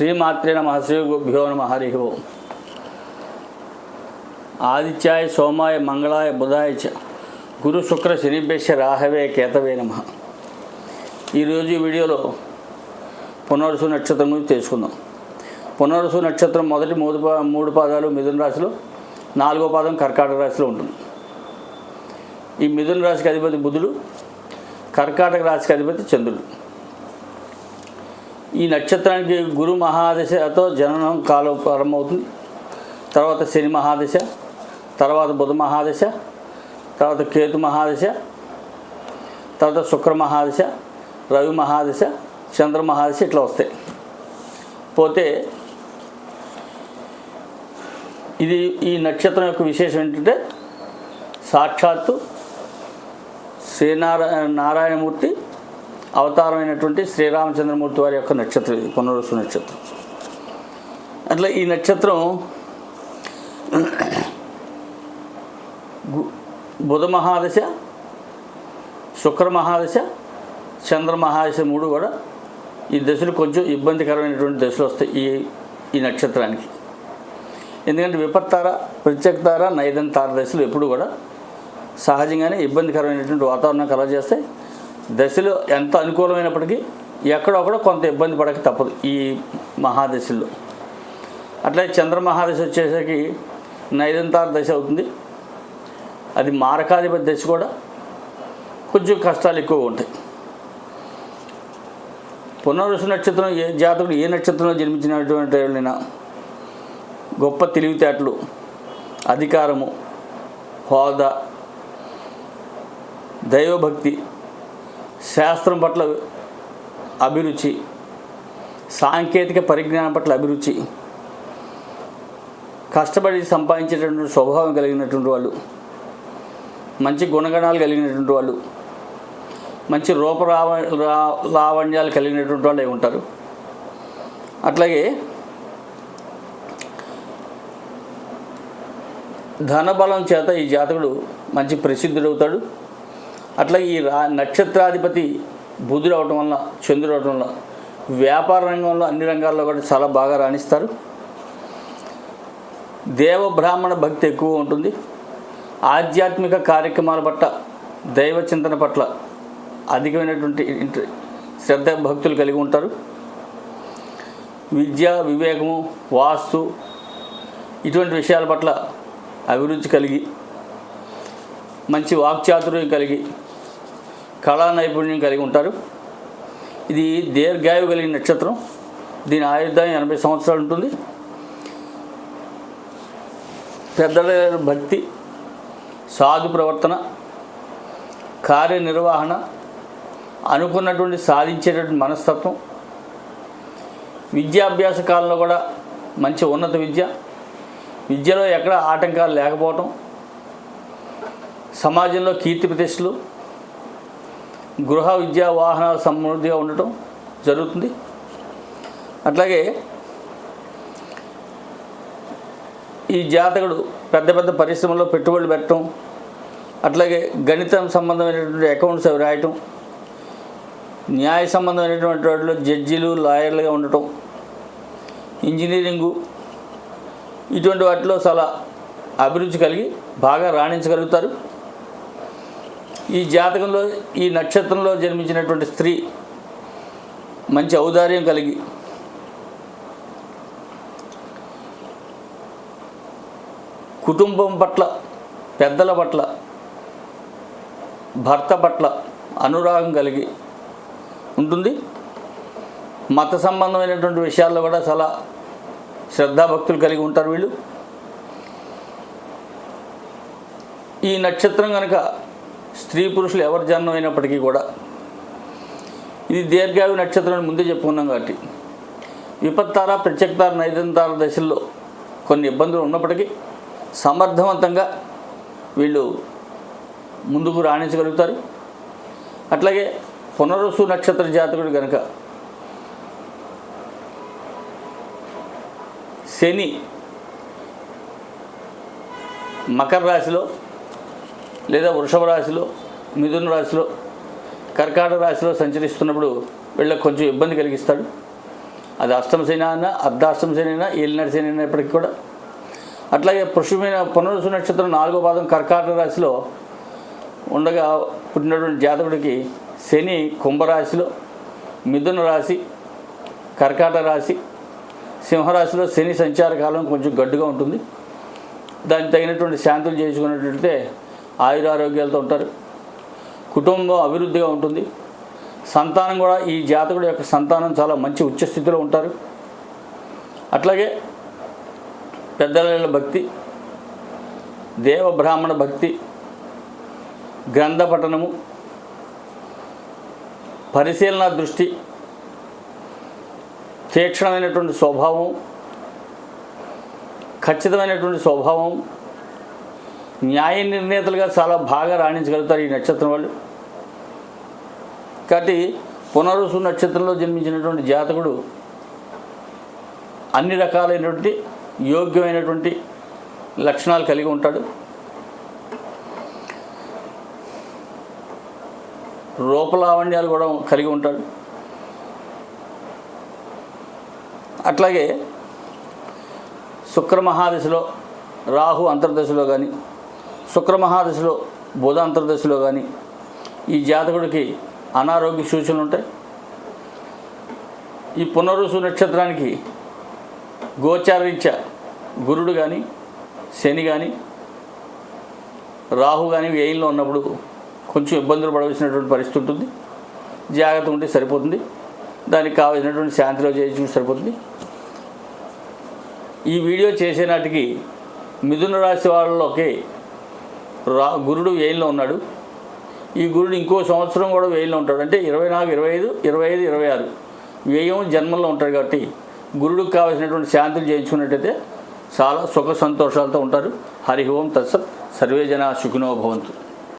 శ్రీమాత్రే నమః. శ్రీ గురుభ్యో నమః. హరి ఓం. ఆదిత్యాయ సోమాయ మంగళాయ బుధాయ చ గురు శుక్ర శనిభ్యశ్చ రాహవే కేతవే నమః. ఈరోజు ఈ వీడియోలో పునర్వసు నక్షత్రం గురించి తెలుసుకుందాం. పునర్వసు నక్షత్రం మొదటి మూడు పాదాలు మిథున రాశిలో, 4వ పాదం కర్కాటక రాశిలో ఉంటుంది. ఈ మిథున రాశికి అధిపతి బుధుడు, కర్కాటక రాశికి అధిపతి చంద్రుడు. ఈ నక్షత్రానికి గురు మహాదశతో జననం కాలం ప్రారంభమవుతుంది. తర్వాత శని మహాదశ, తర్వాత బుధ మహాదశ, తర్వాత కేతు మహాదశ, తర్వాత శుక్ర మహాదశ, రవి మహాదశ, చంద్ర మహాదశ ఇట్లా వస్తాయి. పోతే ఇది ఈ నక్షత్రం యొక్క విశేషం ఏంటంటే సాక్షాత్తు నారాయణమూర్తి అవతారమైనటువంటి శ్రీరామచంద్రమూర్తి వారి యొక్క నక్షత్రం ఇది పునర్వసు నక్షత్రం. అట్లా ఈ నక్షత్రం బుధ మహాదశ, శుక్ర మహాదశ, చంద్ర మహాదశ మూడు కూడా ఈ దశలు కొంచెం ఇబ్బందికరమైనటువంటి దశలు వస్తాయి ఈ నక్షత్రానికి. ఎందుకంటే విపత్తార, ప్రత్యక్తార, నైదంతార దశలు ఎప్పుడు కూడా సహజంగానే ఇబ్బందికరమైనటువంటి వాతావరణం కలగజేస్తాయి. దశలు ఎంత అనుకూలమైనప్పటికీ ఎక్కడొక్కడ కొంత ఇబ్బంది పడక తప్పదు ఈ మహాదశల్లో. అట్లే చంద్ర మహాదశ వచ్చేసరికి నైదంతార దశ అవుతుంది. అది మారకాధిపతి దశ కూడా కొంచెం కష్టాలు ఎక్కువగా ఉంటాయి. పునర్వసు నక్షత్రం జాతకుడు ఏ నక్షత్రంలో జన్మించినటువంటి వాళ్ళైనా గొప్ప తెలివితేటలు, అధికారము, హోదా, దైవభక్తి, శాస్త్రం పట్ల అభిరుచి, సాంకేతిక పరిజ్ఞానం పట్ల అభిరుచి, కష్టపడి సంపాదించేటటువంటి స్వభావం కలిగినటువంటి వాళ్ళు, మంచి గుణగణాలు కలిగినటువంటి వాళ్ళు, మంచి లావణ్యాలు కలిగినటువంటి వాళ్ళు ఉంటారు. అట్లాగే ధనబలం చేత ఈ జాతకుడు మంచి ప్రసిద్ధుడవుతాడు. అట్లాగే ఈ నక్షత్రాధిపతి బుధుడు అవటం వల్ల, చంద్రుడు అవటం వల్ల వ్యాపార రంగంలో అన్ని రంగాల్లో కూడా చాలా బాగా రాణిస్తారు. దేవ బ్రాహ్మణ భక్తి ఎక్కువ ఉంటుంది. ఆధ్యాత్మిక కార్యక్రమాల పట్ల, దైవ చింతన పట్ల అధికమైనటువంటి శ్రద్ధ భక్తులు కలిగి ఉంటారు. విద్య, వివేకము, వాస్తు ఇటువంటి విషయాల పట్ల అభిరుచి కలిగి, మంచి వాక్చాతుర్యం కలిగి, కళా నైపుణ్యం కలిగి ఉంటారు. ఇది దీర్ఘాయువు కలిగిన నక్షత్రం. దీని ఆయుర్దాయం 80 సంవత్సరాలు ఉంటుంది. పెద్దల భక్తి, సాధు ప్రవర్తన, కార్యనిర్వహణ, అనుకున్నటువంటి సాధించేటటువంటి మనస్తత్వం, విద్యాభ్యాస కాలంలో కూడా మంచి ఉన్నత విద్యలో ఎక్కడ ఆటంకాలు లేకపోవటం, సమాజంలో కీర్తి ప్రతిష్టలు, గృహ విద్యా వాహనాలు సమృద్ధిగా ఉండటం జరుగుతుంది. అట్లాగే ఈ జాతకుడు పెద్ద పెద్ద పరిశ్రమల్లో పెట్టుబడులు పెట్టడం, అట్లాగే గణితం సంబంధమైనటువంటి అకౌంట్స్ అవి రాయటం, న్యాయ సంబంధమైనటువంటి వాటిలో జడ్జీలు, లాయర్లుగా ఉండటం, ఇంజనీరింగు ఇటువంటి వాటిలో చాలా అభిరుచి కలిగి బాగా రాణించగలుగుతారు. ఈ జాతకంలో, ఈ నక్షత్రంలో జన్మించినటువంటి స్త్రీ మంచి ఔదార్యం కలిగి, కుటుంబం పట్ల, పెద్దల పట్ల, భర్త పట్ల అనురాగం కలిగి ఉంటుంది. మత సంబంధమైనటువంటి విషయాల్లో కూడా చాలా శ్రద్ధాభక్తులు కలిగి ఉంటారు వీళ్ళు. ఈ నక్షత్రం కనుక స్త్రీ పురుషులు ఎవరి జన్మం అయినప్పటికీ కూడా ఇది దీర్ఘాయు నక్షత్రం అని ముందే చెప్పుకున్నాం. కాబట్టి విపత్తార, ప్రత్యక్తార, నైదంతార దశల్లో కొన్ని ఇబ్బందులు ఉన్నప్పటికీ సమర్థవంతంగా వీళ్ళు ముందుకు రాణించగలుగుతారు. అట్లాగే పునర్వసు నక్షత్ర జాతకుడు కనుక శని మకర రాశిలో లేదా వృషభ రాశిలో, మిథున రాశిలో, కర్కాటక రాశిలో సంచరిస్తున్నప్పుడు వీళ్ళకి కొంచెం ఇబ్బంది కలిగిస్తాడు. అది అష్టమ శని అయినా అర్ధాష్టమ శని అయినా ఏలినాటి శని అయినప్పటికీ కూడా. అట్లాగే పునర్వసు నక్షత్రం 4వ పాదం కర్కాటక రాశిలో ఉండగా పుట్టినటువంటి జాతకుడికి శని కుంభరాశిలో, మిథున రాశి, కర్కాటక రాశి, సింహరాశిలో శని సంచార కాలం కొంచెం గడ్డుగా ఉంటుంది. దానికి తగినటువంటి శాంతులు చేసుకున్నట్లయితే ఆయురారోగ్యాలతో ఉంటారు. కుటుంబం అభివృద్ధిగా ఉంటుంది. సంతానం కూడా ఈ జాతకుడి యొక్క సంతానం చాలా మంచి ఉచ్చస్థితిలో ఉంటారు. అట్లాగే పెద్దల భక్తి, దేవ బ్రాహ్మణ భక్తి, గ్రంథ పఠనము, పరిశీలన దృష్టి, తీక్షణమైనటువంటి స్వభావం, ఖచ్చితమైనటువంటి స్వభావం, న్యాయ నిర్ణేతలుగా చాలా బాగా రాణించగలుగుతారు ఈ నక్షత్రం వాళ్ళు. కాబట్టి పునర్వసు నక్షత్రంలో జన్మించినటువంటి జాతకుడు అన్ని రకాలైనటువంటి యోగ్యమైనటువంటి లక్షణాలు కలిగి ఉంటాడు. రూపలావణ్యాలు కూడా కలిగి ఉంటాడు. అట్లాగే శుక్రమహాదశలో రాహు అంతర్దశలో కానీ, శుక్రమహాదశలో బుధ అంతర్దశలో కానీ ఈ జాతకుడికి అనారోగ్య సూచనలు ఉంటాయి. ఈ పునర్వసు నక్షత్రానికి గోచారరీత్యా గురుడు కానీ, శని కానీ, రాహు కానీ వ్యయంలో ఉన్నప్పుడు కొంచెం ఇబ్బందులు పడవలసినటువంటి పరిస్థితి ఉంటుంది. జాగ్రత్త ఉంటే సరిపోతుంది. దానికి కావాల్సినటువంటి శాంతిలో చేయించుకుంటే సరిపోతుంది. ఈ వీడియో చేసే నాటికి మిథున రాశి వాళ్ళలోకి గురుడు వ్యయంలో ఉన్నాడు. ఈ గురుడు ఇంకో సంవత్సరం కూడా వ్యయంలో ఉంటాడు. అంటే 24, 25, 25, 26 వ్యయం జన్మల్లో ఉంటాడు. కాబట్టి గురుడికి కావాల్సినటువంటి శాంతులు చేయించుకున్నట్టయితే చాలా సుఖ సంతోషాలతో ఉంటారు. హరి ఓం తత్సత్. సర్వే జనా సుఖినో భవంతు.